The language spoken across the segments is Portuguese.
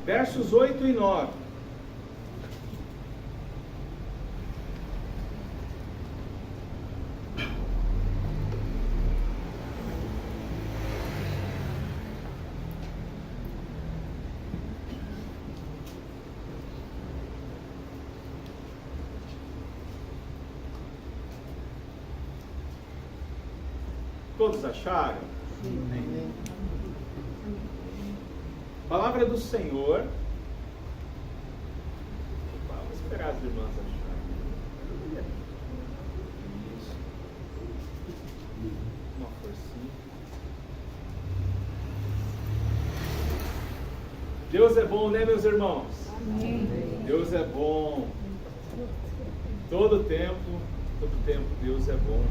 versos 8 e 9. Todos acharam? Sim. Palavra do Senhor. Vou esperar as irmãs acharem. Isso. Uma forcinha. Deus é bom, né, meus irmãos? Amém. Deus é bom. Todo tempo Deus é bom.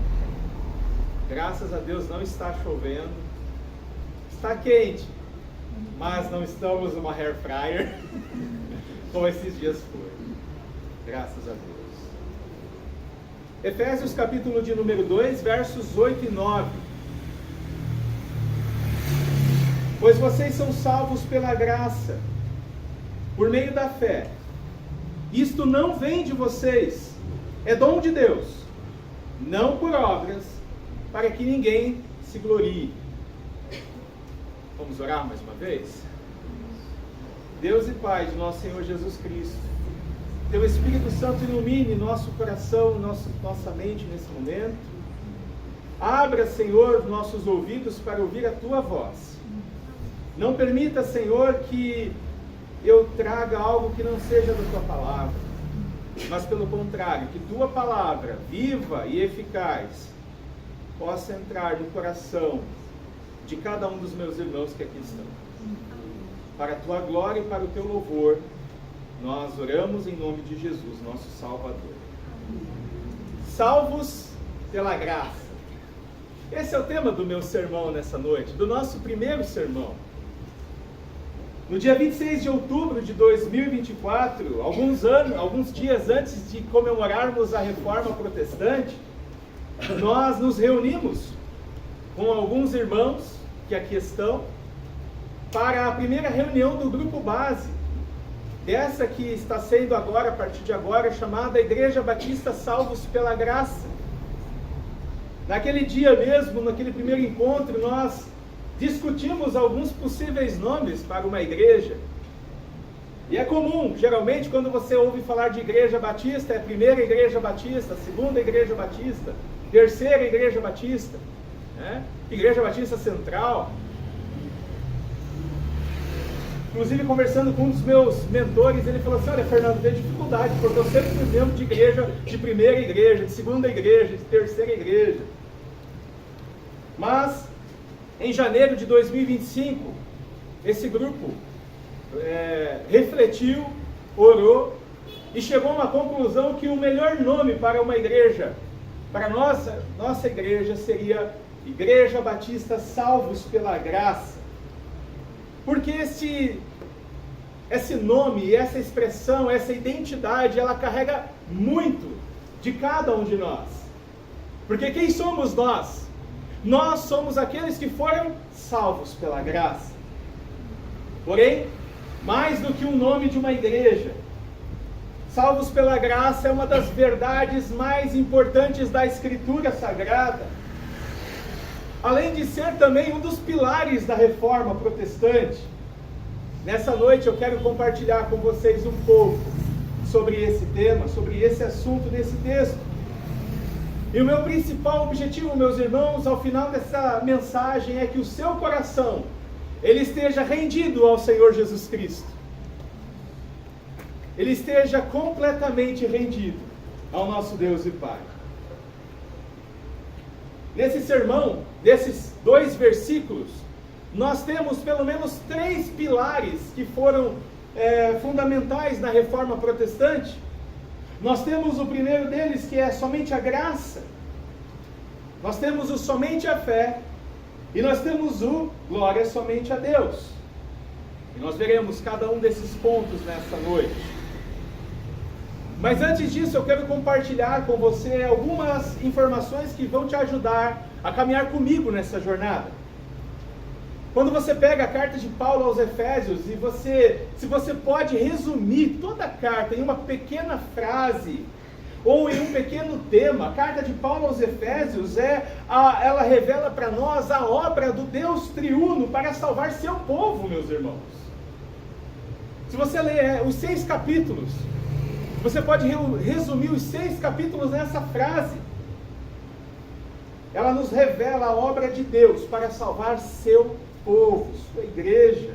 Graças a Deus não está chovendo. Está quente, mas não estamos numa air fryer como esses dias foi. Graças a Deus. Efésios capítulo de número 2, versos 8 e 9. Pois vocês são salvos pela graça, por meio da fé. Isto não vem de vocês, é dom de Deus, não por obras, para que ninguém se glorie. Vamos orar mais uma vez? Deus e Pai de nosso Senhor Jesus Cristo, Teu Espírito Santo ilumine nosso coração, nossa mente nesse momento. Abra, Senhor, nossos ouvidos para ouvir a Tua voz. Não permita, Senhor, que eu traga algo que não seja da Tua palavra, mas pelo contrário, que Tua palavra, viva e eficaz, possa entrar no coração de cada um dos meus irmãos que aqui estão. Para a Tua glória e para o Teu louvor, nós oramos em nome de Jesus, nosso Salvador. Salvos pela graça. Esse é o tema do meu sermão nessa noite, do nosso primeiro sermão. No dia 26 de outubro de 2024, alguns dias antes de comemorarmos a Reforma Protestante, nós nos reunimos com alguns irmãos que aqui estão para a primeira reunião do grupo base, dessa que está sendo agora, a partir de agora, chamada Igreja Batista Salvos pela Graça. Naquele dia mesmo, naquele primeiro encontro, nós discutimos alguns possíveis nomes para uma igreja. E é comum, geralmente, quando você ouve falar de Igreja Batista, é a primeira Igreja Batista, a segunda Igreja Batista, terceira Igreja Batista, né? Igreja Batista Central. Inclusive, conversando com um dos meus mentores, ele falou assim: olha, Fernando, tem dificuldade, porque eu sempre fui membro de igreja, de primeira igreja, de segunda igreja, de terceira igreja. Mas, em janeiro de 2025, esse grupo refletiu, orou e chegou a uma conclusão que o melhor nome para uma igreja, para nossa igreja, seria Igreja Batista Salvos pela Graça. Porque esse nome, essa expressão, essa identidade, ela carrega muito de cada um de nós. Porque quem somos nós? Nós somos aqueles que foram salvos pela graça. Porém, mais do que o nome de uma igreja, salvos pela graça é uma das verdades mais importantes da Escritura Sagrada. Além de ser também um dos pilares da Reforma Protestante. Nessa noite eu quero compartilhar com vocês um pouco sobre esse tema, sobre esse assunto nesse texto. E o meu principal objetivo, meus irmãos, ao final dessa mensagem é que o seu coração, ele esteja rendido ao Senhor Jesus Cristo. Ele esteja completamente rendido ao nosso Deus e Pai. Nesse sermão, desses 2 versículos, nós temos pelo menos 3 pilares que foram fundamentais na Reforma Protestante. Nós temos o primeiro deles, que é somente a graça. Nós temos o somente a fé. E nós temos o glória somente a Deus. E nós veremos cada um desses pontos nessa noite. Mas antes disso, eu quero compartilhar com você algumas informações que vão te ajudar a caminhar comigo nessa jornada. Quando você pega a carta de Paulo aos Efésios e se você pode resumir toda a carta em uma pequena frase ou em um pequeno tema, a carta de Paulo aos Efésios ela revela para nós a obra do Deus triuno para salvar seu povo, meus irmãos. Se você ler os 6 capítulos, você pode resumir os 6 capítulos nessa frase. Ela nos revela a obra de Deus para salvar seu povo, sua igreja.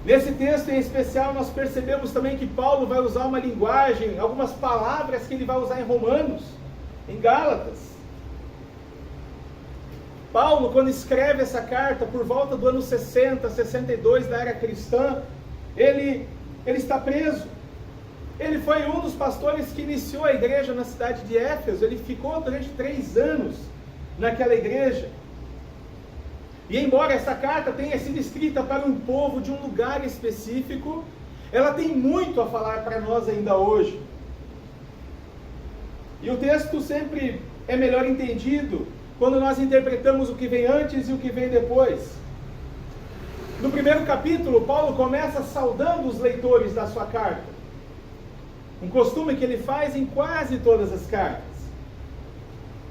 Nesse texto em especial, nós percebemos também que Paulo vai usar uma linguagem, algumas palavras que ele vai usar em Romanos, em Gálatas. Paulo, quando escreve essa carta, por volta do ano 60, 62 da era cristã, ele está preso. Ele foi um dos pastores que iniciou a igreja na cidade de Éfeso. Ele ficou durante 3 anos naquela igreja. E embora essa carta tenha sido escrita para um povo de um lugar específico, ela tem muito a falar para nós ainda hoje. E o texto sempre é melhor entendido quando nós interpretamos o que vem antes e o que vem depois. No primeiro capítulo, Paulo começa saudando os leitores da sua carta. Um costume que ele faz em quase todas as cartas.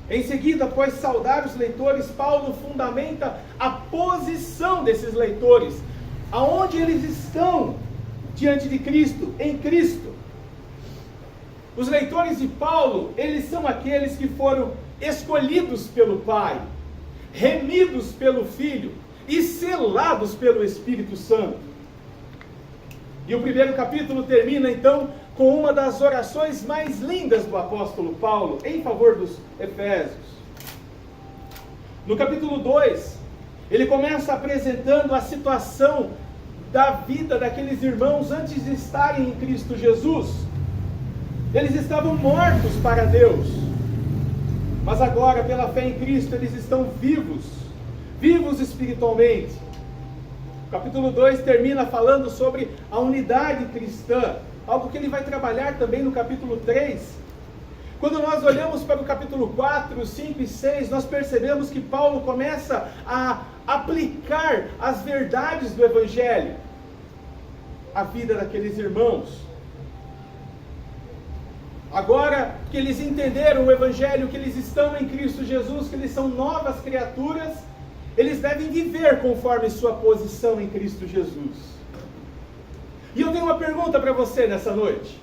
Em seguida, após saudar os leitores, Paulo fundamenta a posição desses leitores, aonde eles estão diante de Cristo, em Cristo. Os leitores de Paulo, eles são aqueles que foram escolhidos pelo Pai, remidos pelo Filho e selados pelo Espírito Santo. E o primeiro capítulo termina então com uma das orações mais lindas do apóstolo Paulo em favor dos Efésios. No capítulo 2, ele começa apresentando a situação da vida daqueles irmãos antes de estarem em Cristo Jesus. Eles estavam mortos para Deus, mas agora, pela fé em Cristo, eles estão vivos espiritualmente. O capítulo 2 termina falando sobre a unidade cristã, algo que ele vai trabalhar também no capítulo 3. Quando nós olhamos para o capítulo 4, 5 e 6, nós percebemos que Paulo começa a aplicar as verdades do Evangelho à vida daqueles irmãos. Agora que eles entenderam o Evangelho, que eles estão em Cristo Jesus, que eles são novas criaturas, eles devem viver conforme sua posição em Cristo Jesus. E eu tenho uma pergunta para você nessa noite.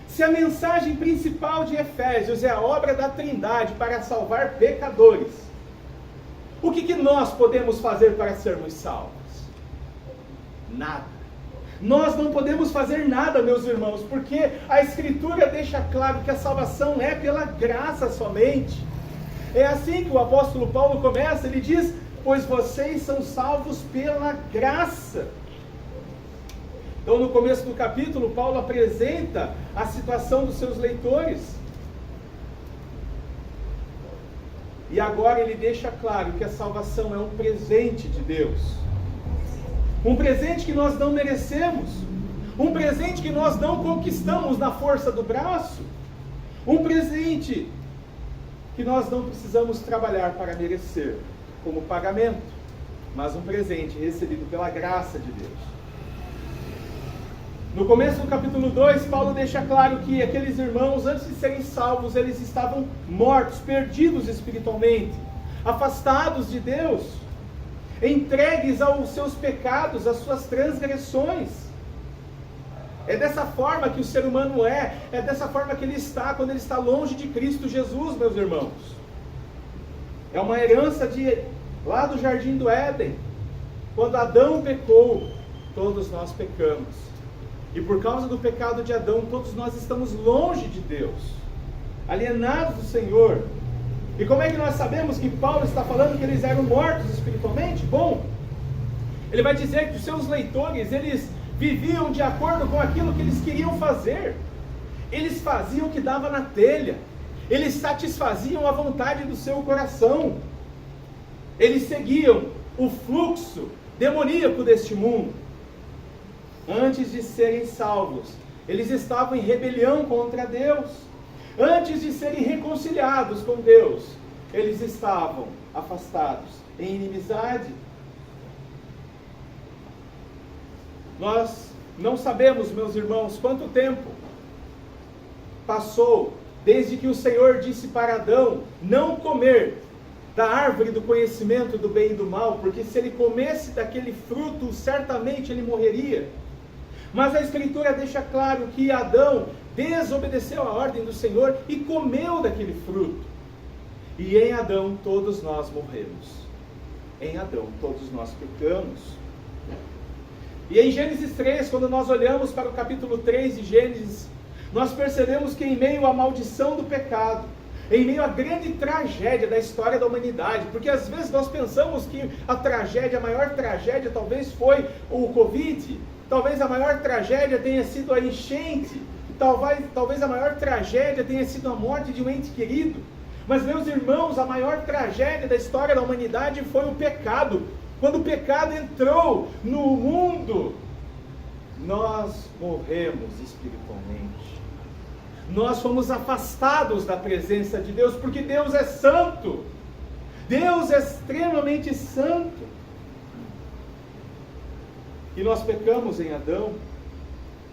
Se a mensagem principal de Efésios é a obra da Trindade para salvar pecadores, o que nós podemos fazer para sermos salvos? Nada. Nós não podemos fazer nada, meus irmãos, porque a Escritura deixa claro que a salvação é pela graça somente. É assim que o apóstolo Paulo começa, ele diz: pois vocês são salvos pela graça. Então, no começo do capítulo, Paulo apresenta a situação dos seus leitores. E agora ele deixa claro que a salvação é um presente de Deus. Um presente que nós não merecemos. Um presente que nós não conquistamos na força do braço. Um presente que nós não precisamos trabalhar para merecer como pagamento, mas um presente recebido pela graça de Deus. No começo do capítulo 2, Paulo deixa claro que aqueles irmãos, antes de serem salvos, eles estavam mortos, perdidos espiritualmente, afastados de Deus, entregues aos seus pecados, às suas transgressões. É dessa forma que o ser humano é dessa forma que ele está quando ele está longe de Cristo Jesus, meus irmãos. É uma herança lá do Jardim do Éden. Quando Adão pecou, todos nós pecamos. E por causa do pecado de Adão, todos nós estamos longe de Deus, alienados do Senhor. E como é que nós sabemos que Paulo está falando que eles eram mortos espiritualmente? Bom, ele vai dizer que os seus leitores, eles viviam de acordo com aquilo que eles queriam fazer. Eles faziam o que dava na telha. Eles satisfaziam a vontade do seu coração. Eles seguiam o fluxo demoníaco deste mundo. Antes de serem salvos, eles estavam em rebelião contra Deus. Antes de serem reconciliados com Deus, eles estavam afastados, em inimizade. Nós não sabemos, meus irmãos, quanto tempo passou desde que o Senhor disse para Adão não comer da árvore do conhecimento do bem e do mal, porque se ele comesse daquele fruto, certamente ele morreria. Mas a Escritura deixa claro que Adão desobedeceu a ordem do Senhor e comeu daquele fruto. E em Adão todos nós morremos. Em Adão todos nós pecamos. E em Gênesis 3, quando nós olhamos para o capítulo 3 de Gênesis, nós percebemos que em meio à maldição do pecado, em meio à grande tragédia da história da humanidade, porque às vezes nós pensamos que a tragédia, a maior tragédia talvez foi o Covid, talvez a maior tragédia tenha sido a enchente, talvez a maior tragédia tenha sido a morte de um ente querido. Mas, meus irmãos, a maior tragédia da história da humanidade foi o pecado. Quando o pecado entrou no mundo, nós morremos espiritualmente. Nós fomos afastados da presença de Deus, porque Deus é santo. Deus é extremamente santo. E nós pecamos em Adão.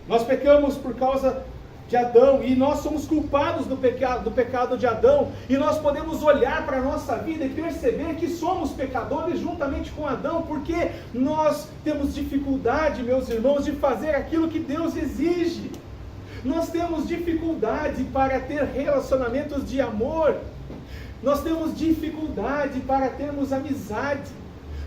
Nós pecamos por causa de Adão, e nós somos culpados do pecado de Adão, e nós podemos olhar para a nossa vida e perceber que somos pecadores juntamente com Adão, porque nós temos dificuldade, meus irmãos, de fazer aquilo que Deus exige. Nós temos dificuldade para ter relacionamentos de amor, nós temos dificuldade para termos amizade,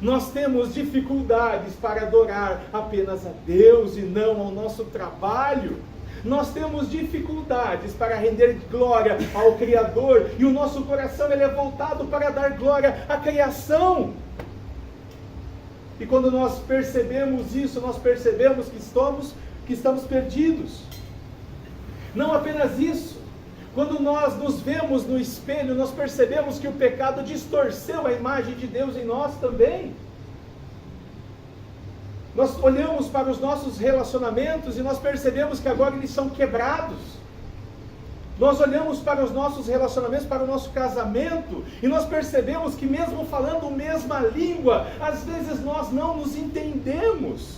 nós temos dificuldades para adorar apenas a Deus e não ao nosso trabalho. Nós temos dificuldades para render glória ao Criador, e o nosso coração ele é voltado para dar glória à criação. E quando nós percebemos isso, nós percebemos que estamos perdidos. Não apenas isso, quando nós nos vemos no espelho, nós percebemos que o pecado distorceu a imagem de Deus em nós também. Nós olhamos para os nossos relacionamentos e nós percebemos que agora eles são quebrados. Nós olhamos para os nossos relacionamentos, para o nosso casamento, e nós percebemos que mesmo falando a mesma língua, às vezes nós não nos entendemos.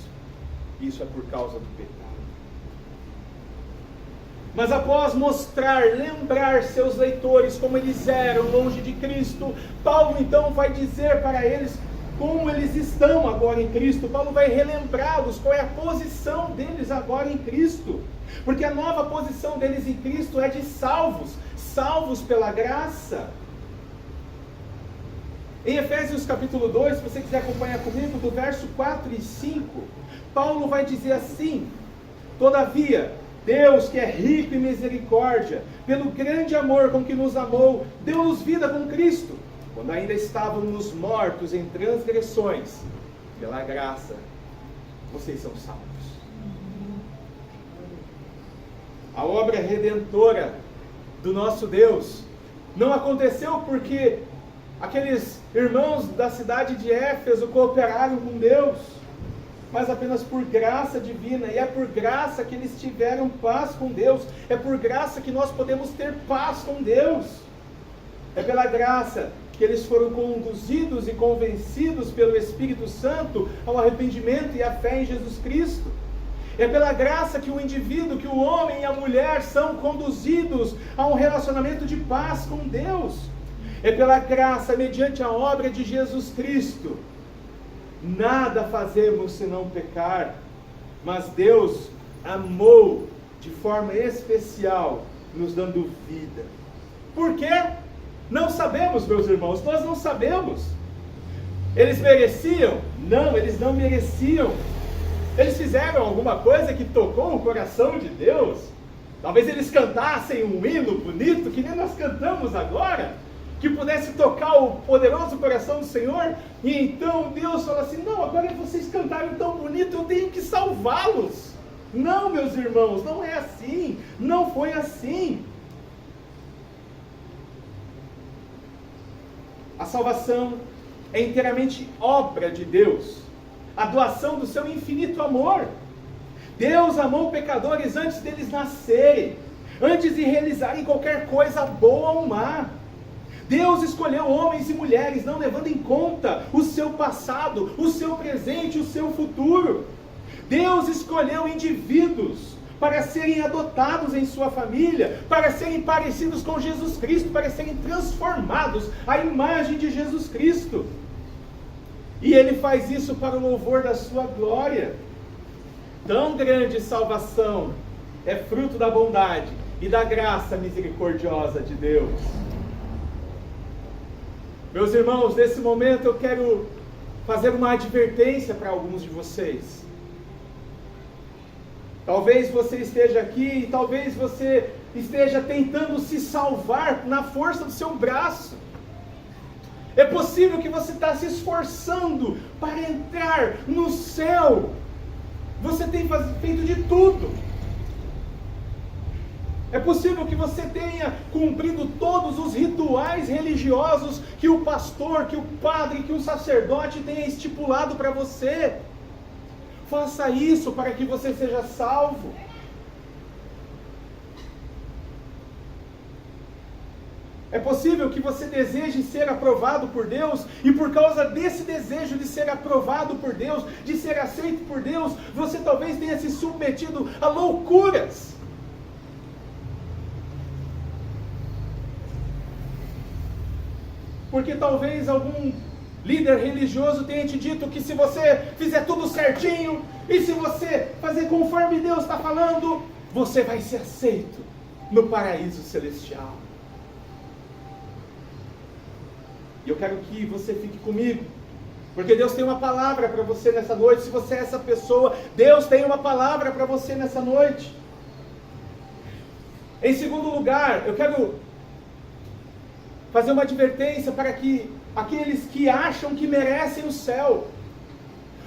Isso é por causa do pecado. Mas após lembrar seus leitores como eles eram longe de Cristo, Paulo então vai dizer para eles como eles estão agora em Cristo. Paulo vai relembrá-los qual é a posição deles agora em Cristo, porque a nova posição deles em Cristo é de salvos pela graça. Em Efésios capítulo 2, se você quiser acompanhar comigo, do verso 4 e 5, Paulo vai dizer assim: todavia, Deus, que é rico em misericórdia, pelo grande amor com que nos amou, deu-nos vida com Cristo, quando ainda estávamos mortos em transgressões. Pela graça, vocês são salvos. A obra redentora do nosso Deus não aconteceu porque aqueles irmãos da cidade de Éfeso cooperaram com Deus, mas apenas por graça divina. E é por graça que eles tiveram paz com Deus. É por graça que nós podemos ter paz com Deus. É pela graça que eles foram conduzidos e convencidos pelo Espírito Santo ao arrependimento e à fé em Jesus Cristo. É pela graça que o indivíduo, que o homem e a mulher são conduzidos a um relacionamento de paz com Deus. É pela graça, mediante a obra de Jesus Cristo. Nada fazemos senão pecar, mas Deus amou de forma especial, nos dando vida. Por quê? Não sabemos, meus irmãos, nós não sabemos. Eles mereciam? Não, eles não mereciam. Eles fizeram alguma coisa que tocou o coração de Deus? Talvez eles cantassem um hino bonito, que nem nós cantamos agora, que pudesse tocar o poderoso coração do Senhor, e então Deus fala assim: não, agora vocês cantaram tão bonito, eu tenho que salvá-los. Não, meus irmãos, não é assim, não foi assim. A salvação é inteiramente obra de Deus, a doação do seu infinito amor. Deus amou pecadores antes deles nascerem, antes de realizarem qualquer coisa boa ou má. Deus escolheu homens e mulheres, não levando em conta o seu passado, o seu presente, o seu futuro. Deus escolheu indivíduos para serem adotados em sua família, para serem parecidos com Jesus Cristo, para serem transformados à imagem de Jesus Cristo. E Ele faz isso para o louvor da sua glória. Tão grande salvação é fruto da bondade e da graça misericordiosa de Deus. Meus irmãos, nesse momento eu quero fazer uma advertência para alguns de vocês. Talvez você esteja aqui e talvez você esteja tentando se salvar na força do seu braço. É possível que você está se esforçando para entrar no céu. Você tem feito de tudo. É possível que você tenha cumprido todos os rituais religiosos que o pastor, que o padre, que o sacerdote tenha estipulado para você. Faça isso para que você seja salvo. É possível que você deseje ser aprovado por Deus, e por causa desse desejo de ser aprovado por Deus, de ser aceito por Deus, você talvez tenha se submetido a loucuras. Porque talvez algum líder religioso tenha te dito que se você fizer tudo certinho, e se você fazer conforme Deus está falando, você vai ser aceito no paraíso celestial. E eu quero que você fique comigo, porque Deus tem uma palavra para você nessa noite. Se você é essa pessoa, Deus tem uma palavra para você nessa noite. Em segundo lugar, eu quero fazer uma advertência para que aqueles que acham que merecem o céu.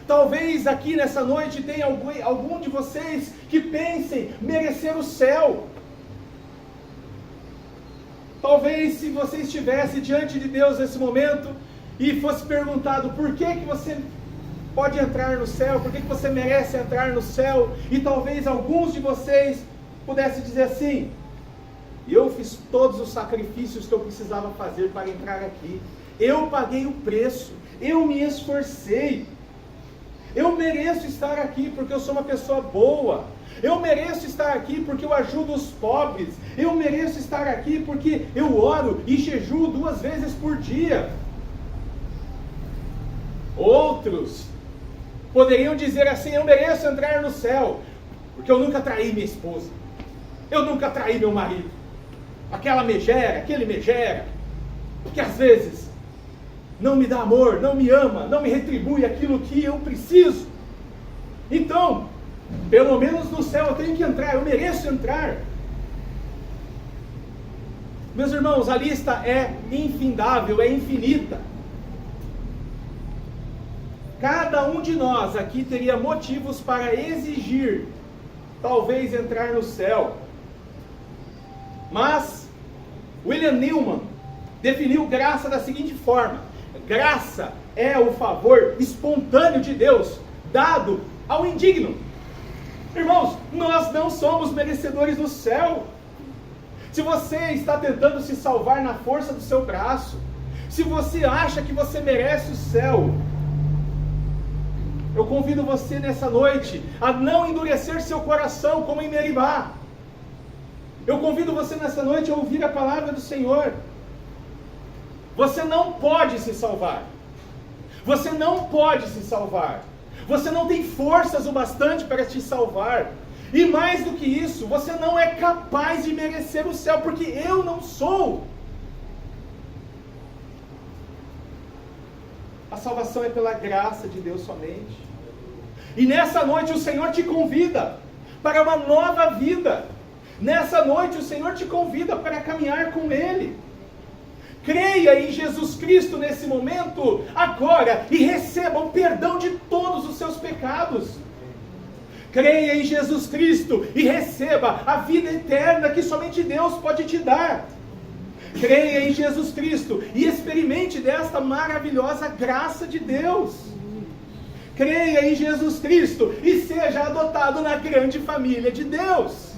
Talvez aqui nessa noite tenha algum de vocês que pensem merecer o céu. Talvez se você estivesse diante de Deus nesse momento e fosse perguntado por que você pode entrar no céu, por que você merece entrar no céu, e talvez alguns de vocês pudessem dizer assim: eu fiz todos os sacrifícios que eu precisava fazer para entrar aqui, eu paguei o preço, eu me esforcei, eu mereço estar aqui porque eu sou uma pessoa boa, eu mereço estar aqui porque eu ajudo os pobres, eu mereço estar aqui porque eu oro e jejuo 2 vezes por dia. Outros poderiam dizer assim: eu mereço entrar no céu porque eu nunca traí minha esposa, eu nunca traí meu marido, aquela megera, aquele megera, que às vezes não me dá amor, não me ama, não me retribui aquilo que eu preciso. Então, pelo menos no céu eu tenho que entrar, eu mereço entrar. Meus irmãos, a lista é infindável, é infinita. Cada um de nós aqui teria motivos para exigir, talvez, entrar no céu. Mas William Newman definiu graça da seguinte forma: graça é o favor espontâneo de Deus dado ao indigno. Irmãos, nós não somos merecedores do céu. Se você está tentando se salvar na força do seu braço, se você acha que você merece o céu, eu convido você nessa noite a não endurecer seu coração como em Meribá. Eu convido você nessa noite a ouvir a palavra do Senhor. Você não pode se salvar. Você não pode se salvar. Você não tem forças o bastante para te salvar. E mais do que isso, você não é capaz de merecer o céu, porque eu não sou. A salvação é pela graça de Deus somente. E nessa noite o Senhor te convida para uma nova vida. Nessa noite o Senhor te convida para caminhar com Ele. Creia em Jesus Cristo nesse momento, agora, e receba o perdão de todos os seus pecados. Creia em Jesus Cristo e receba a vida eterna que somente Deus pode te dar. Creia em Jesus Cristo e experimente desta maravilhosa graça de Deus. Creia em Jesus Cristo e seja adotado na grande família de Deus.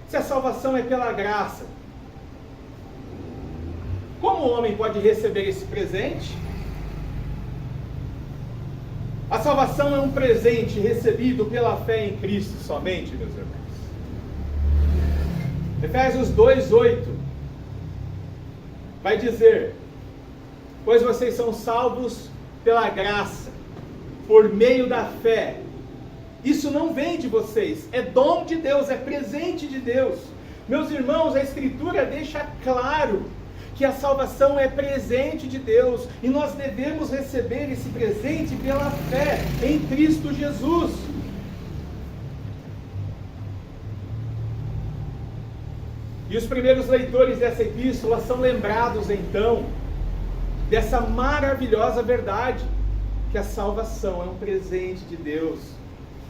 Se a salvação é pela graça, como o homem pode receber esse presente? A salvação é um presente recebido pela fé em Cristo somente, meus irmãos. Efésios 2:8 vai dizer: pois vocês são salvos pela graça, por meio da fé. Isso não vem de vocês, é dom de Deus, é presente de Deus. Meus irmãos, a Escritura deixa claro que a salvação é presente de Deus, e nós devemos receber esse presente pela fé em Cristo Jesus. E os primeiros leitores dessa epístola são lembrados então dessa maravilhosa verdade, que a salvação é um presente de Deus,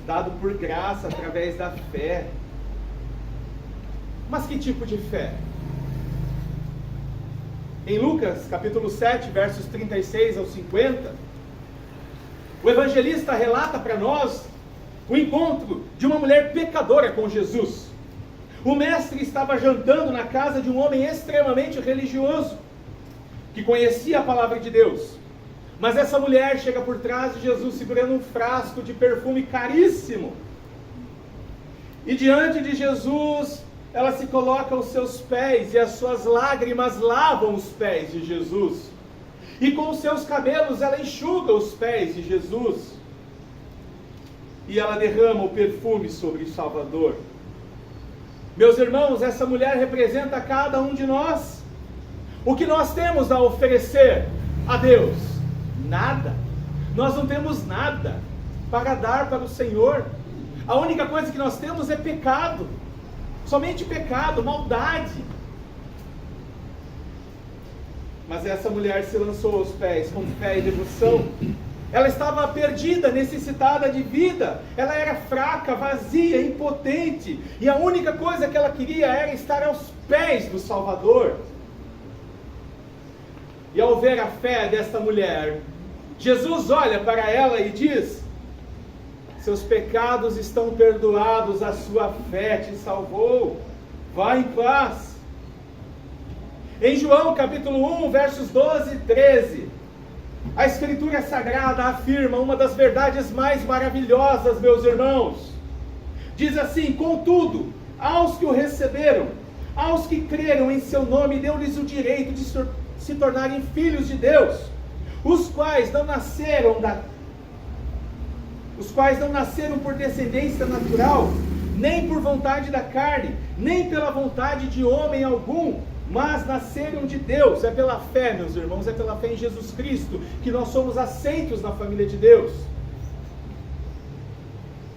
dado por graça através da fé. Mas que tipo de fé? Em Lucas, capítulo 7, versos 36 ao 50, o evangelista relata para nós o encontro de uma mulher pecadora com Jesus. O mestre estava jantando na casa de um homem extremamente religioso, que conhecia a palavra de Deus. Mas essa mulher chega por trás de Jesus segurando um frasco de perfume caríssimo. E diante de Jesus, ela se coloca aos seus pés, e as suas lágrimas lavam os pés de Jesus. E com os seus cabelos ela enxuga os pés de Jesus. E ela derrama o perfume sobre o Salvador. Meus irmãos, essa mulher representa cada um de nós. O que nós temos a oferecer a Deus? Nada. Nós não temos nada para dar para o Senhor. A única coisa que nós temos é pecado. Somente pecado, maldade. Mas essa mulher se lançou aos pés com fé e devoção. Ela estava perdida, necessitada de vida. Ela era fraca, vazia, impotente. E a única coisa que ela queria era estar aos pés do Salvador. E ao ver a fé desta mulher, Jesus olha para ela e diz: seus pecados estão perdoados, a sua fé te salvou, vá em paz. Em João capítulo 1, versos 12 e 13, a Escritura Sagrada afirma uma das verdades mais maravilhosas, meus irmãos. Diz assim: contudo, aos que o receberam, aos que creram em seu nome, deu-lhes o direito de se tornarem filhos de Deus, os quais não nasceram por descendência natural, nem por vontade da carne, nem pela vontade de homem algum, mas nasceram de Deus. É pela fé, meus irmãos, é pela fé em Jesus Cristo que nós somos aceitos na família de Deus.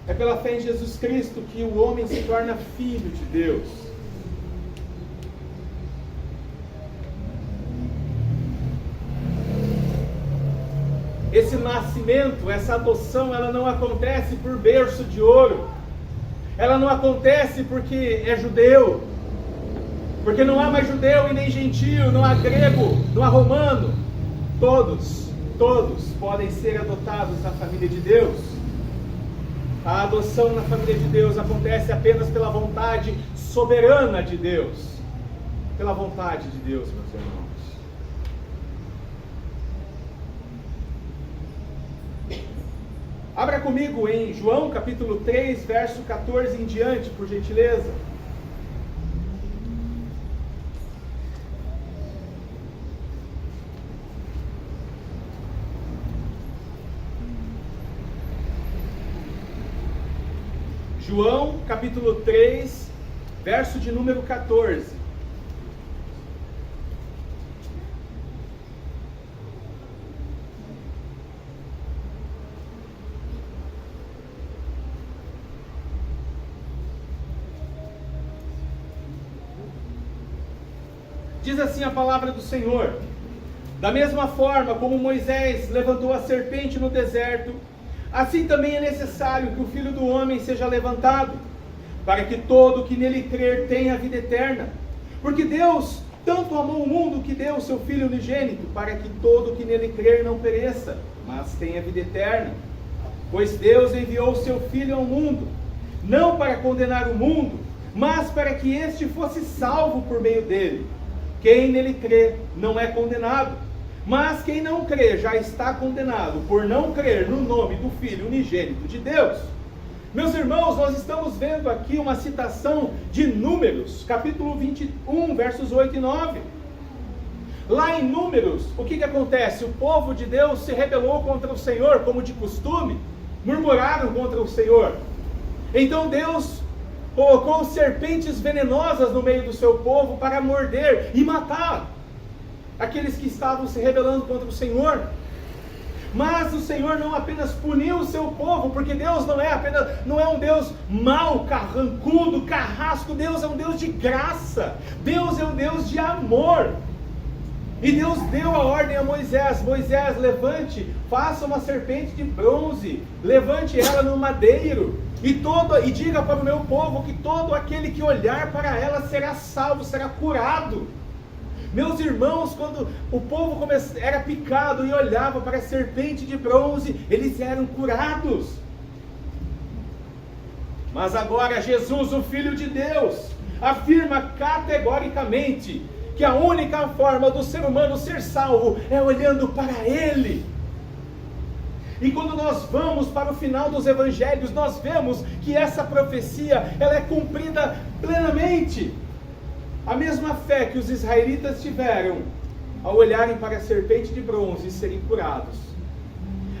É pela fé em Jesus Cristo que o homem se torna filho de Deus. Esse nascimento, essa adoção, ela não acontece por berço de ouro. Ela não acontece porque é judeu. Porque não há mais judeu e nem gentio, não há grego, não há romano. Todos podem ser adotados na família de Deus. A adoção na família de Deus acontece apenas pela vontade soberana de Deus. Pela vontade de Deus, meus irmãos. Abra comigo em João capítulo 3, verso 14 em diante, por gentileza. João capítulo 3, verso de número 14. Diz assim a palavra do Senhor: da mesma forma como Moisés levantou a serpente no deserto, assim também é necessário que o Filho do Homem seja levantado, para que todo que nele crer tenha a vida eterna. Porque Deus tanto amou o mundo que deu o seu Filho unigênito, para que todo que nele crer não pereça, mas tenha vida eterna. Pois Deus enviou o seu Filho ao mundo, não para condenar o mundo, mas para que este fosse salvo por meio dele. Quem nele crê não é condenado, mas quem não crê já está condenado, por não crer no nome do Filho unigênito de Deus. Meus irmãos, nós estamos vendo aqui uma citação de Números, capítulo 21, versos 8 e 9. Lá em Números, o que acontece? O povo de Deus se rebelou contra o Senhor, como de costume, murmuraram contra o Senhor. Então Deus colocou serpentes venenosas no meio do seu povo para morder e matar aqueles que estavam se rebelando contra o Senhor. Mas o Senhor não apenas puniu o seu povo, porque Deus não é um Deus mau, carrancudo, carrasco. Deus é um Deus de graça, Deus é um Deus de amor. E Deus deu a ordem a Moisés: Moisés, levante, faça uma serpente de bronze, levante ela no madeiro, e diga para o meu povo que todo aquele que olhar para ela será salvo, será curado. Meus irmãos, quando o povo era picado e olhava para a serpente de bronze, eles eram curados. Mas agora Jesus, o Filho de Deus, afirma categoricamente que a única forma do ser humano ser salvo é olhando para Ele. E quando nós vamos para o final dos evangelhos, nós vemos que essa profecia, ela é cumprida plenamente. A mesma fé que os israelitas tiveram ao olharem para a serpente de bronze e serem curados,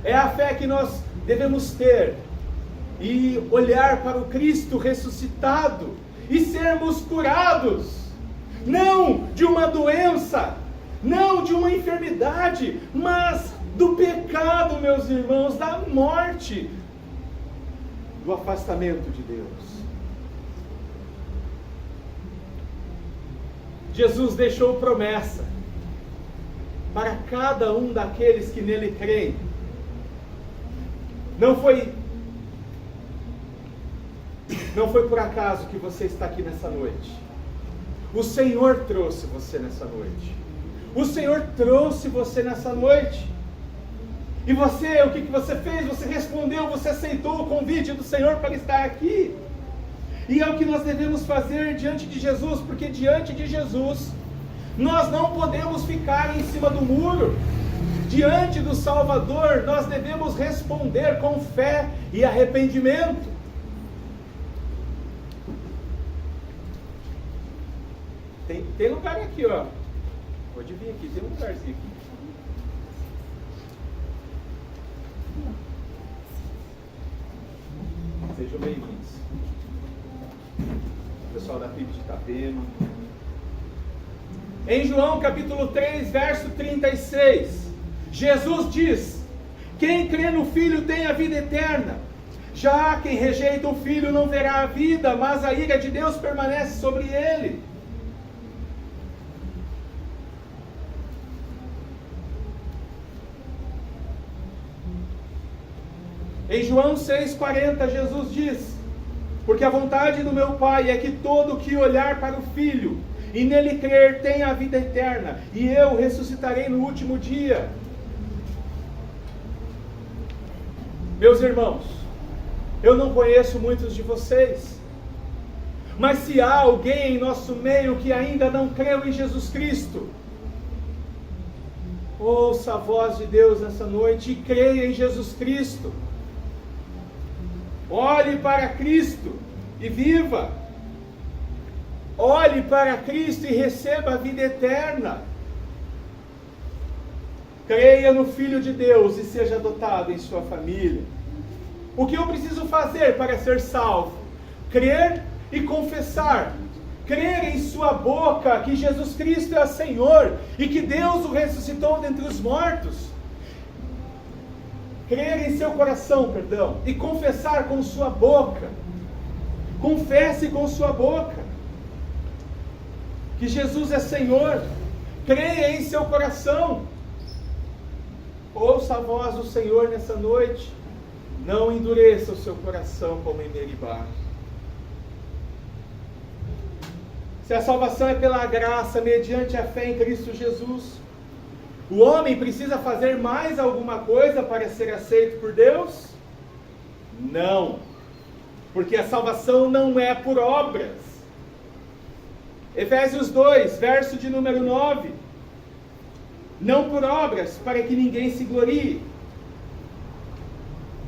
é a fé que nós devemos ter e olhar para o Cristo ressuscitado e sermos curados, não de uma doença, não de uma enfermidade, mas do pecado, meus irmãos, da morte, do afastamento de Deus. Jesus deixou promessa para cada um daqueles que nele creem. Não foi por acaso que você está aqui nessa noite. O Senhor trouxe você nessa noite. O Senhor trouxe você nessa noite. E você, o que você fez? Você respondeu, você aceitou o convite do Senhor para estar aqui. E é o que nós devemos fazer diante de Jesus, porque diante de Jesus, nós não podemos ficar em cima do muro. Diante do Salvador, nós devemos responder com fé e arrependimento. Tem lugar aqui, ó. Pode vir aqui, tem um lugarzinho aqui. Sejam bem-vindos. Pessoal da PIB de Itapema. Em João capítulo 3, verso 36, Jesus diz: quem crê no Filho tem a vida eterna. Já quem rejeita o Filho não verá a vida, mas a ira de Deus permanece sobre ele. Em João 6,40, Jesus diz: porque a vontade do meu Pai é que todo que olhar para o Filho e nele crer tenha a vida eterna, e eu ressuscitarei no último dia. Meus irmãos, eu não conheço muitos de vocês, mas se há alguém em nosso meio que ainda não creu em Jesus Cristo, ouça a voz de Deus nessa noite e creia em Jesus Cristo. Olhe para Cristo e viva. Olhe para Cristo e receba a vida eterna. Creia no Filho de Deus e seja adotado em sua família. O que eu preciso fazer para ser salvo? Crer e confessar. Crer em sua boca que Jesus Cristo é o Senhor e que Deus o ressuscitou dentre os mortos. Crer em seu coração, e confessar com sua boca. Confesse com sua boca que Jesus é Senhor. Creia em seu coração. Ouça a voz do Senhor nessa noite. Não endureça o seu coração como em Meribá. Se a salvação é pela graça, mediante a fé em Cristo Jesus, o homem precisa fazer mais alguma coisa para ser aceito por Deus? Não, porque a salvação não é por obras. Efésios 2, verso de número 9. Não por obras, para que ninguém se glorie.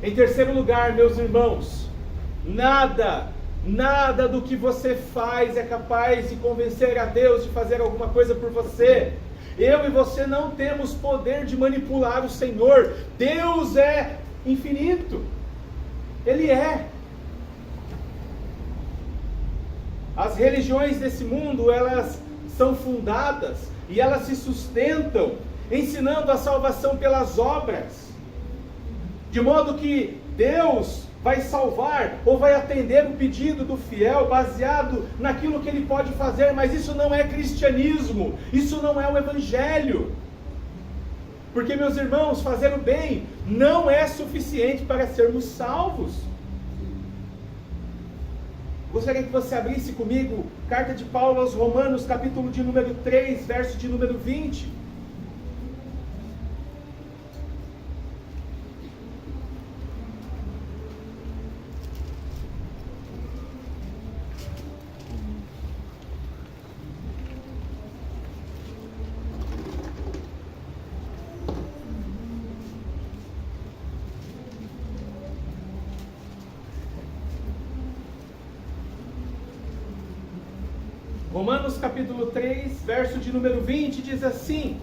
Em terceiro lugar, meus irmãos, nada do que você faz é capaz de convencer a Deus de fazer alguma coisa por você. Eu e você não temos poder de manipular o Senhor. Deus é infinito. Ele é. As religiões desse mundo, elas são fundadas e elas se sustentam ensinando a salvação pelas obras, de modo que Deus vai salvar ou vai atender o pedido do fiel baseado naquilo que ele pode fazer, mas isso não é cristianismo, isso não é o evangelho. Porque, meus irmãos, fazer o bem não é suficiente para sermos salvos. Gostaria que você abrisse comigo carta de Paulo aos Romanos, capítulo de número 3, verso de número 20. Romanos capítulo 3, verso de número 20, diz assim: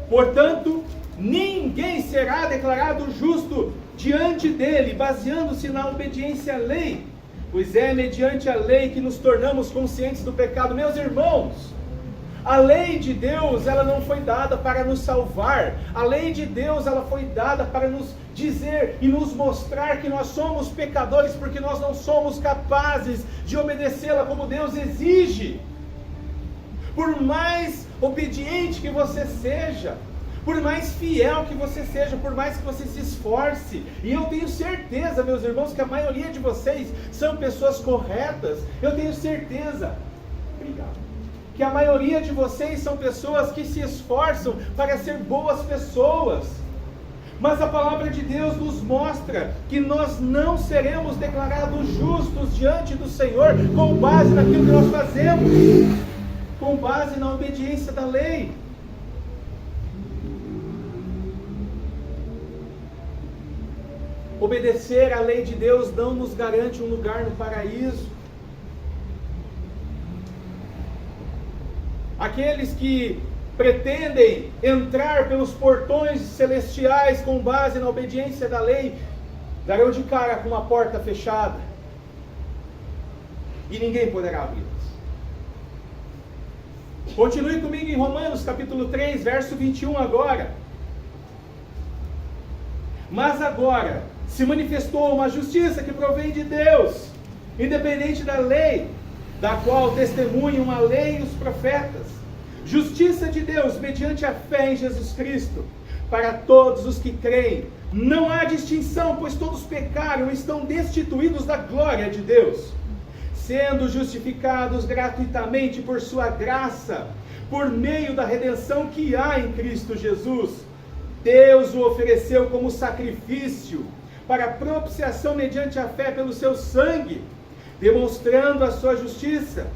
portanto, ninguém será declarado justo diante dele, baseando-se na obediência à lei, pois é mediante a lei que nos tornamos conscientes do pecado. Meus irmãos, a lei de Deus, ela não foi dada para nos salvar. A lei de Deus, ela foi dada para nos dizer e nos mostrar que nós somos pecadores, porque nós não somos capazes de obedecê-la como Deus exige. Por mais obediente que você seja, por mais fiel que você seja, por mais que você se esforce, e eu tenho certeza, meus irmãos, que a maioria de vocês são pessoas corretas, eu tenho certeza, obrigado, que a maioria de vocês são pessoas que se esforçam para ser boas pessoas, mas a palavra de Deus nos mostra que nós não seremos declarados justos diante do Senhor com base naquilo que nós fazemos, com base na obediência da lei. Obedecer à lei de Deus não nos garante um lugar no paraíso. Aqueles que pretendem entrar pelos portões celestiais com base na obediência da lei, darão de cara com uma porta fechada e ninguém poderá abri-las. Continue comigo em Romanos capítulo 3, verso 21 agora. Mas agora se manifestou uma justiça que provém de Deus, independente da lei, da qual testemunham a lei e os profetas. Justiça de Deus mediante a fé em Jesus Cristo, para todos os que creem. Não há distinção, pois todos pecaram e estão destituídos da glória de Deus, sendo justificados gratuitamente por sua graça, por meio da redenção que há em Cristo Jesus. Deus o ofereceu como sacrifício para propiciação mediante a fé pelo seu sangue, demonstrando a sua justiça.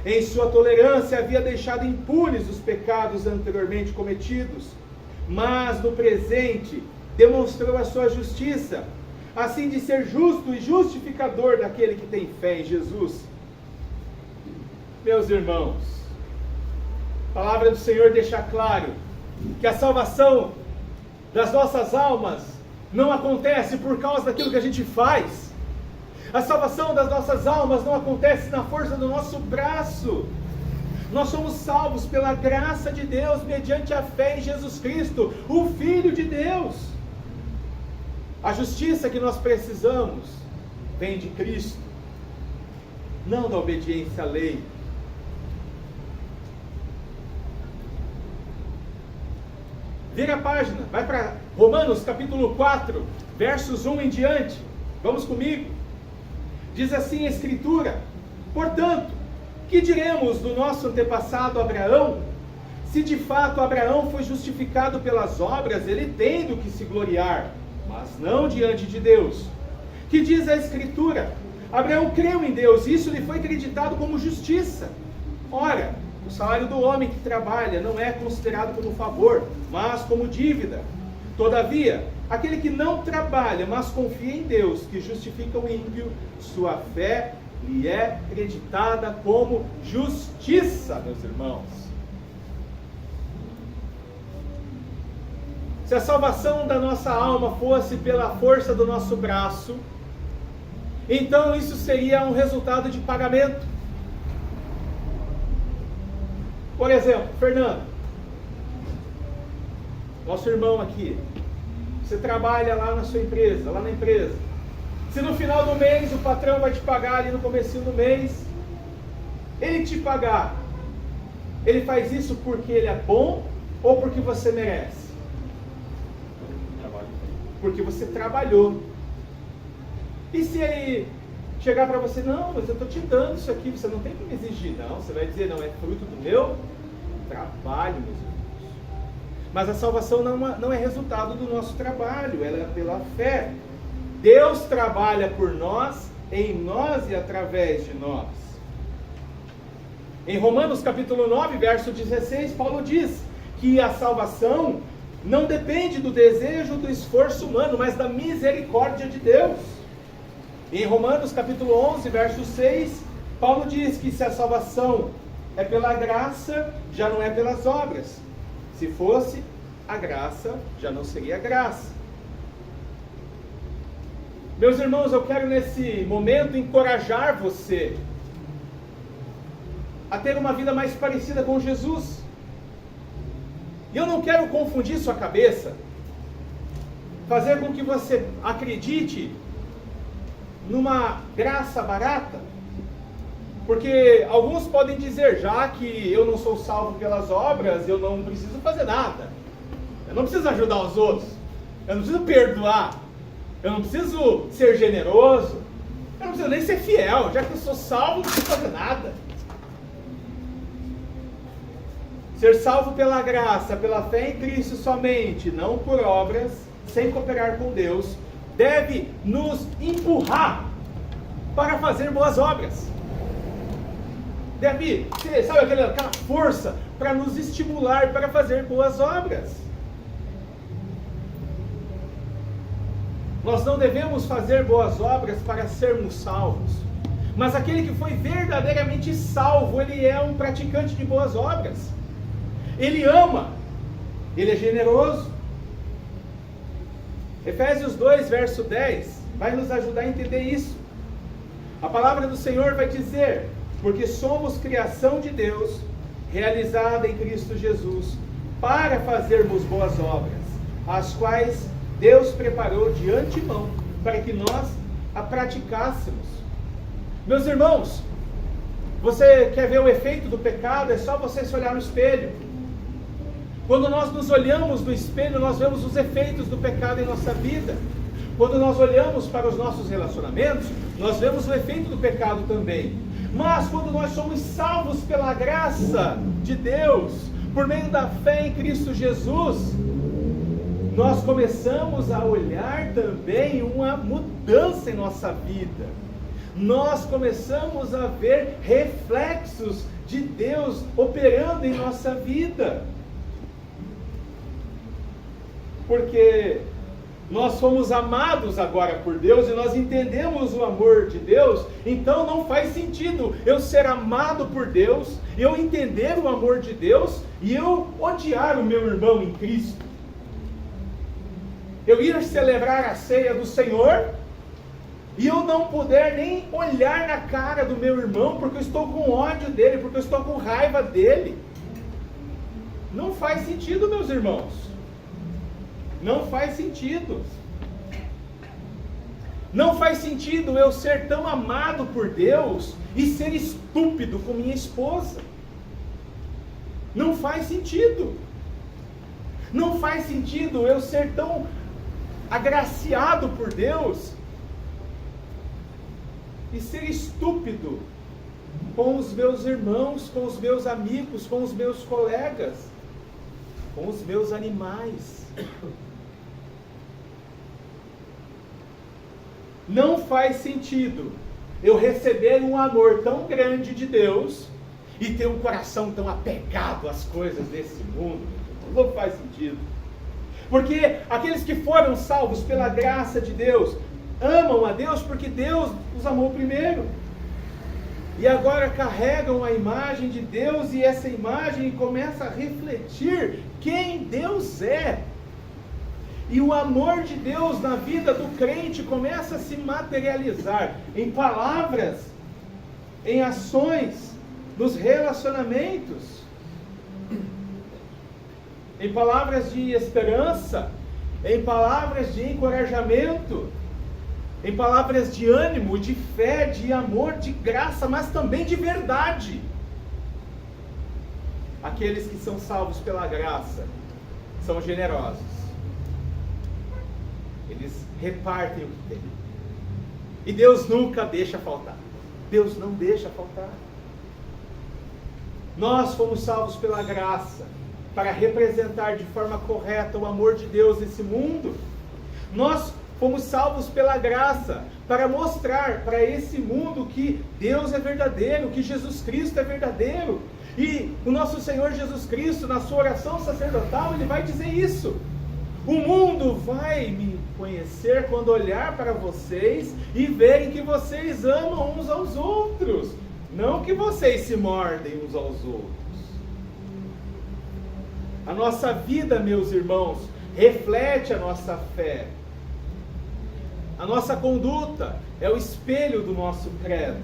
Em sua tolerância havia deixado impunes os pecados anteriormente cometidos, mas no presente demonstrou a sua justiça, assim de ser justo e justificador daquele que tem fé em Jesus. Meus irmãos, a palavra do Senhor deixa claro que a salvação das nossas almas não acontece por causa daquilo que a gente faz. A salvação das nossas almas não acontece na força do nosso braço. Nós somos salvos pela graça de Deus, mediante a fé em Jesus Cristo, o Filho de Deus. A justiça que nós precisamos vem de Cristo, não da obediência à lei. Vira a página, vai para Romanos capítulo 4, versos 1 em diante. Vamos comigo. Diz assim a Escritura: portanto, que diremos do nosso antepassado Abraão? Se de fato Abraão foi justificado pelas obras, ele tem do que se gloriar, mas não diante de Deus. Que diz a Escritura? Abraão creu em Deus, e isso lhe foi acreditado como justiça. Ora, o salário do homem que trabalha não é considerado como favor, mas como dívida. Todavia, aquele que não trabalha, mas confia em Deus, que justifica o ímpio, sua fé lhe é creditada como justiça, meus irmãos. Se a salvação da nossa alma fosse pela força do nosso braço, então isso seria um resultado de pagamento. Por exemplo, Fernando, nosso irmão aqui, você trabalha lá na sua empresa, lá na empresa. Se no final do mês o patrão vai te pagar ali no comecinho do mês, ele te pagar, ele faz isso porque ele é bom ou porque você merece? Porque você trabalhou. E se ele chegar para você, não, mas eu estou te dando isso aqui, você não tem que me exigir. Não, você vai dizer, não, é fruto do meu trabalho, meus irmãos. Mas a salvação não é resultado do nosso trabalho, ela é pela fé. Deus trabalha por nós, em nós e através de nós. Em Romanos capítulo 9, verso 16, Paulo diz que a salvação não depende do desejo, do esforço humano, mas da misericórdia de Deus. Em Romanos capítulo 11, verso 6, Paulo diz que se a salvação é pela graça, já não é pelas obras. Se fosse a graça, já não seria graça. Meus irmãos, eu quero nesse momento encorajar você a ter uma vida mais parecida com Jesus. E eu não quero confundir sua cabeça, fazer com que você acredite numa graça barata, porque alguns podem dizer, já que eu não sou salvo pelas obras, eu não preciso fazer nada, eu não preciso ajudar os outros, eu não preciso perdoar, eu não preciso ser generoso, eu não preciso nem ser fiel, já que eu sou salvo, não preciso fazer nada. Ser salvo pela graça, pela fé em Cristo somente, não por obras, sem cooperar com Deus, deve nos empurrar para fazer boas obras. Deve ter, sabe, aquela força para nos estimular para fazer boas obras. Nós não devemos fazer boas obras para sermos salvos, mas aquele que foi verdadeiramente salvo, ele é um praticante de boas obras. Ele ama, ele é generoso. Efésios 2, verso 10, vai nos ajudar a entender isso. A palavra do Senhor vai dizer, porque somos criação de Deus, realizada em Cristo Jesus, para fazermos boas obras, as quais Deus preparou de antemão, para que nós a praticássemos. Meus irmãos, você quer ver o efeito do pecado? É só você se olhar no espelho. Quando nós nos olhamos no espelho, nós vemos os efeitos do pecado em nossa vida. Quando nós olhamos para os nossos relacionamentos, nós vemos o efeito do pecado também. Mas quando nós somos salvos pela graça de Deus, por meio da fé em Cristo Jesus, nós começamos a olhar também uma mudança em nossa vida. Nós começamos a ver reflexos de Deus operando em nossa vida. Porque nós fomos amados agora por Deus e nós entendemos o amor de Deus, então não faz sentido eu ser amado por Deus, eu entender o amor de Deus e eu odiar o meu irmão em Cristo. Eu ir celebrar a ceia do Senhor e eu não puder nem olhar na cara do meu irmão porque eu estou com ódio dele, porque eu estou com raiva dele. Não faz sentido, meus irmãos. Não faz sentido. Não faz sentido eu ser tão amado por Deus e ser estúpido com minha esposa. Não faz sentido. Não faz sentido eu ser tão agraciado por Deus e ser estúpido com os meus irmãos, com os meus amigos, com os meus colegas, com os meus animais. Não faz sentido eu receber um amor tão grande de Deus e ter um coração tão apegado às coisas desse mundo. Não faz sentido. Porque aqueles que foram salvos pela graça de Deus, amam a Deus porque Deus os amou primeiro. E agora carregam a imagem de Deus, e essa imagem começa a refletir quem Deus é. E o amor de Deus na vida do crente começa a se materializar em palavras, em ações, nos relacionamentos, em palavras de esperança, em palavras de encorajamento, em palavras de ânimo, de fé, de amor, de graça, mas também de verdade. Aqueles que são salvos pela graça são generosos. Eles repartem o que têm. E Deus nunca deixa faltar. Deus não deixa faltar. Nós fomos salvos pela graça para representar de forma correta o amor de Deus nesse mundo. Nós fomos salvos pela graça para mostrar para esse mundo que Deus é verdadeiro, que Jesus Cristo é verdadeiro. E o nosso Senhor Jesus Cristo, na sua oração sacerdotal, ele vai dizer isso. O mundo vai me conhecer quando olhar para vocês e verem que vocês amam uns aos outros, não que vocês se mordem uns aos outros. A nossa vida, meus irmãos, reflete a nossa fé. A nossa conduta é o espelho do nosso credo.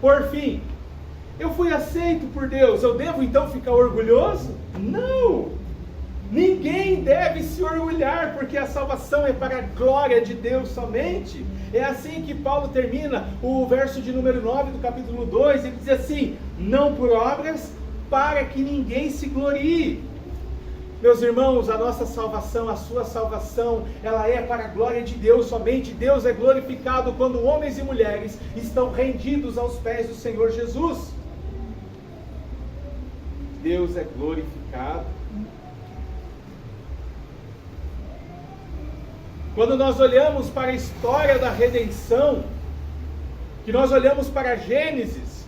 Por fim, eu fui aceito por Deus, eu devo então ficar orgulhoso? Não! Ninguém deve se orgulhar, porque a salvação é para a glória de Deus somente. É assim que Paulo termina o verso de número 9 do capítulo 2, ele diz assim: não por obras, para que ninguém se glorie. Meus irmãos, a nossa salvação, a sua salvação, ela é para a glória de Deus somente. Deus é glorificado quando homens e mulheres estão rendidos aos pés do Senhor Jesus. Deus é glorificado. Quando nós olhamos para a história da redenção, que nós olhamos para Gênesis,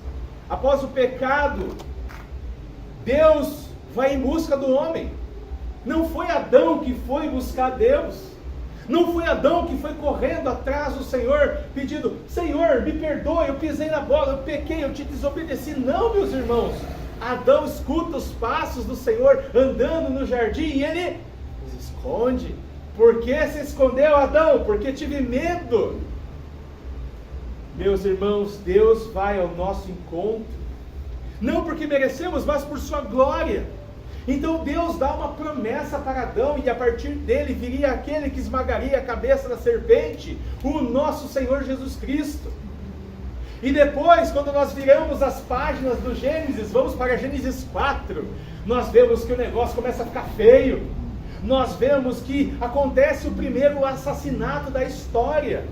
após o pecado, Deus vai em busca do homem. Não foi Adão que foi buscar Deus. Não foi Adão que foi correndo atrás do Senhor, pedindo: Senhor, me perdoe, eu pisei na bola, eu pequei, eu te desobedeci. Não, meus irmãos. Adão escuta os passos do Senhor andando no jardim e ele se esconde. Por que se escondeu, Adão? Porque tive medo. Meus irmãos, Deus vai ao nosso encontro, não porque merecemos, mas por sua glória. Então Deus dá uma promessa para Adão, e a partir dele viria aquele que esmagaria a cabeça da serpente, o nosso Senhor Jesus Cristo. E depois, quando nós viramos as páginas do Gênesis, vamos para Gênesis 4, nós vemos que o negócio começa a ficar feio. Nós vemos que acontece o primeiro assassinato da história.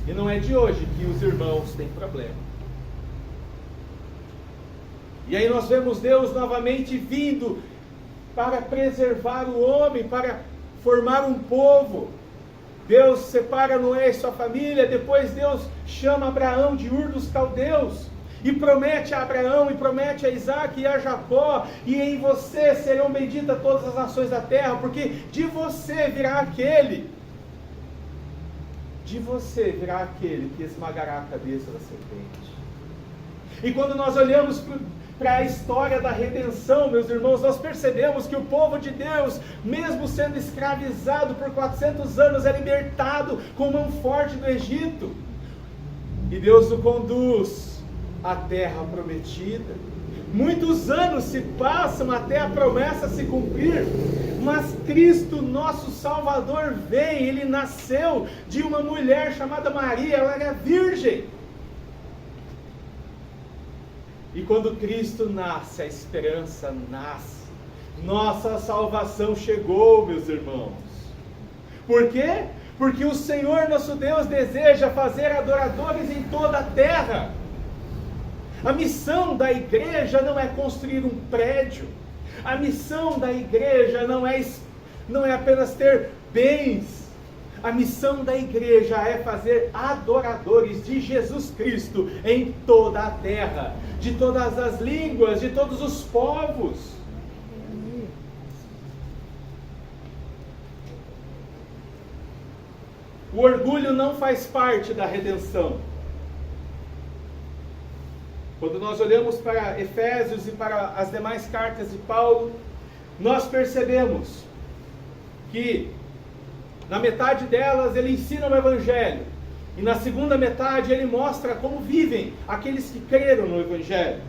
E não é de hoje que os irmãos têm problema. E aí nós vemos Deus novamente vindo para preservar o homem, para formar um povo. Deus separa Noé e sua família, depois Deus chama Abraão de Ur dos Caldeus, e promete a Abraão, e promete a Isaac e a Jacó: e em você serão benditas todas as nações da terra, porque de você virá aquele que esmagará a cabeça da serpente. E quando nós olhamos para a história da redenção, meus irmãos, nós percebemos que o povo de Deus, mesmo sendo escravizado por 400 anos, é libertado com mão forte do Egito, e Deus o conduz à terra prometida. Muitos anos se passam até a promessa se cumprir, mas Cristo, nosso Salvador, vem. Ele nasceu de uma mulher chamada Maria, ela era virgem. E quando Cristo nasce, a esperança nasce. Nossa salvação chegou, meus irmãos. Por quê? Porque o Senhor nosso Deus deseja fazer adoradores em toda a terra. A missão da igreja não é construir um prédio. A missão da igreja não é apenas ter bens. A missão da igreja é fazer adoradores de Jesus Cristo em toda a terra, de todas as línguas, de todos os povos. O orgulho não faz parte da redenção. Quando nós olhamos para Efésios e para as demais cartas de Paulo, nós percebemos que na metade delas ele ensina o Evangelho, e na segunda metade ele mostra como vivem aqueles que creram no Evangelho.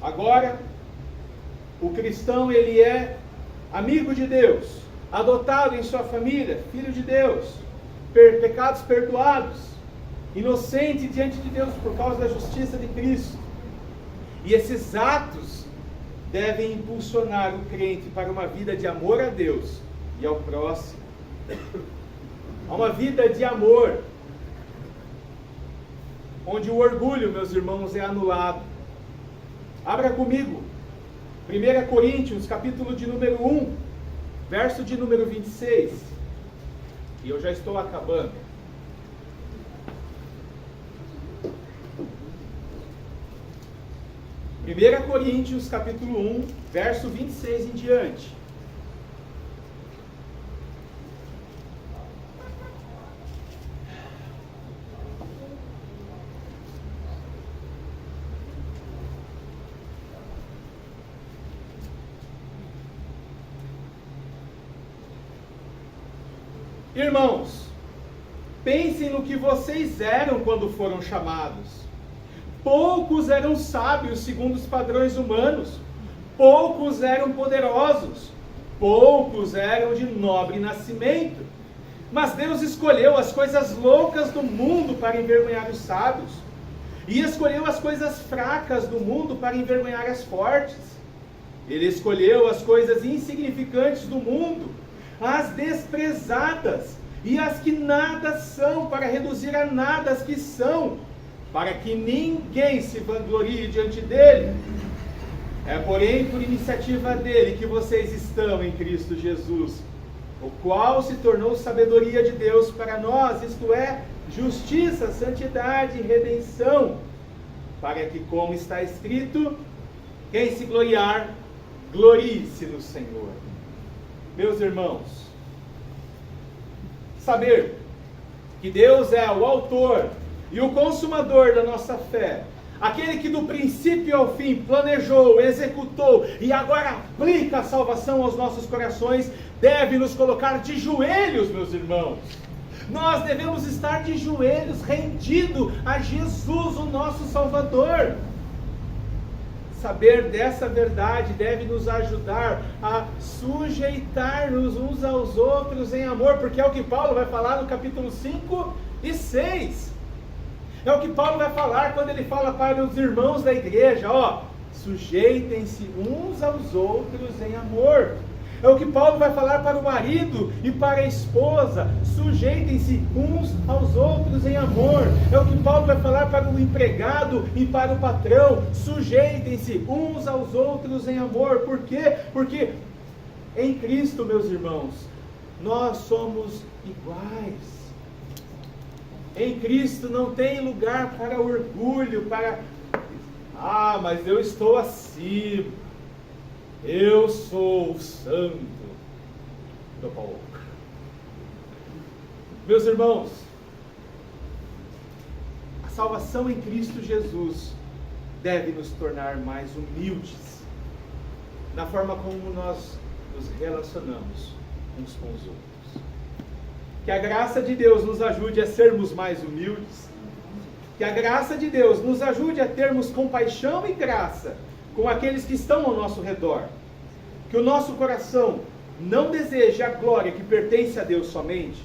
Agora, o cristão ele é amigo de Deus, adotado em sua família, filho de Deus, pecados perdoados, inocente diante de Deus por causa da justiça de Cristo. E esses atos devem impulsionar o crente para uma vida de amor a Deus e ao próximo, a uma vida de amor, onde o orgulho, meus irmãos, é anulado. Abra comigo, 1 Coríntios, capítulo de número 1, verso de número 26, e eu já estou acabando. Primeira Coríntios, capítulo 1, verso 26 em diante. Irmãos, pensem no que vocês eram quando foram chamados. Poucos eram sábios segundo os padrões humanos, poucos eram poderosos, poucos eram de nobre nascimento. Mas Deus escolheu as coisas loucas do mundo para envergonhar os sábios, e escolheu as coisas fracas do mundo para envergonhar as fortes. Ele escolheu as coisas insignificantes do mundo, as desprezadas e as que nada são, para reduzir a nada as que são, para que ninguém se vanglorie diante dele. É, porém, por iniciativa dele que vocês estão em Cristo Jesus, o qual se tornou sabedoria de Deus para nós, isto é, justiça, santidade e redenção, para que, como está escrito, quem se gloriar, glorie-se no Senhor. Meus irmãos, saber que Deus é o autor e o consumador da nossa fé, aquele que do princípio ao fim planejou, executou e agora aplica a salvação aos nossos corações, deve nos colocar de joelhos, meus irmãos. Nós devemos estar de joelhos, rendido a Jesus, o nosso Salvador. Saber dessa verdade deve nos ajudar a sujeitar-nos uns aos outros em amor, porque é o que Paulo vai falar no capítulo 5 e 6. É o que Paulo vai falar quando ele fala para os irmãos da igreja, ó, sujeitem-se uns aos outros em amor. É o que Paulo vai falar para o marido e para a esposa, sujeitem-se uns aos outros em amor. É o que Paulo vai falar para o empregado e para o patrão, sujeitem-se uns aos outros em amor. Por quê? Porque em Cristo, meus irmãos, nós somos iguais. Em Cristo não tem lugar para orgulho, para... mas eu estou acima. Eu sou o santo do Paulo. Meus irmãos, a salvação em Cristo Jesus deve nos tornar mais humildes na forma como nós nos relacionamos uns com os outros. Que a graça de Deus nos ajude a sermos mais humildes. Que a graça de Deus nos ajude a termos compaixão e graça com aqueles que estão ao nosso redor. Que o nosso coração não deseje a glória que pertence a Deus somente.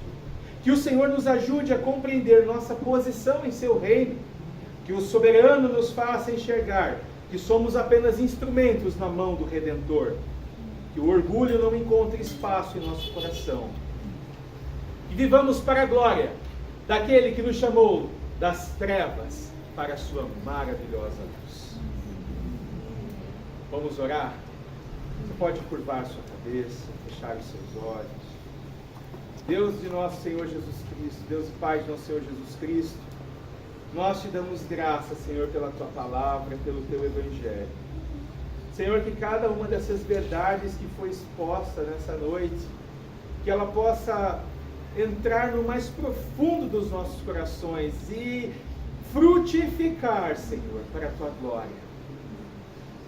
Que o Senhor nos ajude a compreender nossa posição em seu reino. Que o soberano nos faça enxergar que somos apenas instrumentos na mão do Redentor. Que o orgulho não encontre espaço em nosso coração. Que vivamos para a glória daquele que nos chamou das trevas para a sua maravilhosa luz. Vamos orar? Você pode curvar sua cabeça, fechar os seus olhos. Deus de nosso Senhor Jesus Cristo, Deus e Pai de nosso Senhor Jesus Cristo, nós te damos graça, Senhor, pela tua palavra, pelo teu evangelho. Senhor, que cada uma dessas verdades que foi exposta nessa noite, que ela possa entrar no mais profundo dos nossos corações e frutificar, Senhor, para a tua glória.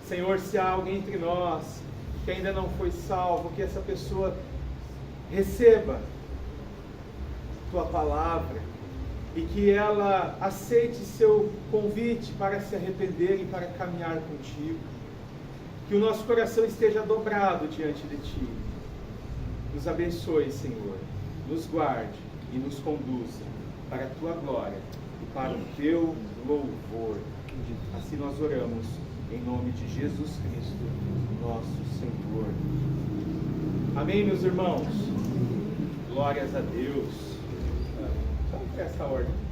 Senhor, se há alguém entre nós que ainda não foi salvo, que essa pessoa receba tua palavra e que ela aceite seu convite para se arrepender e para caminhar contigo. Que o nosso coração esteja dobrado diante de ti. Nos abençoe, Senhor, nos guarde e nos conduza para a tua glória e para o teu louvor. Assim nós oramos em nome de Jesus Cristo, nosso Senhor. Amém, meus irmãos? Glórias a Deus. Vamos para essa ordem.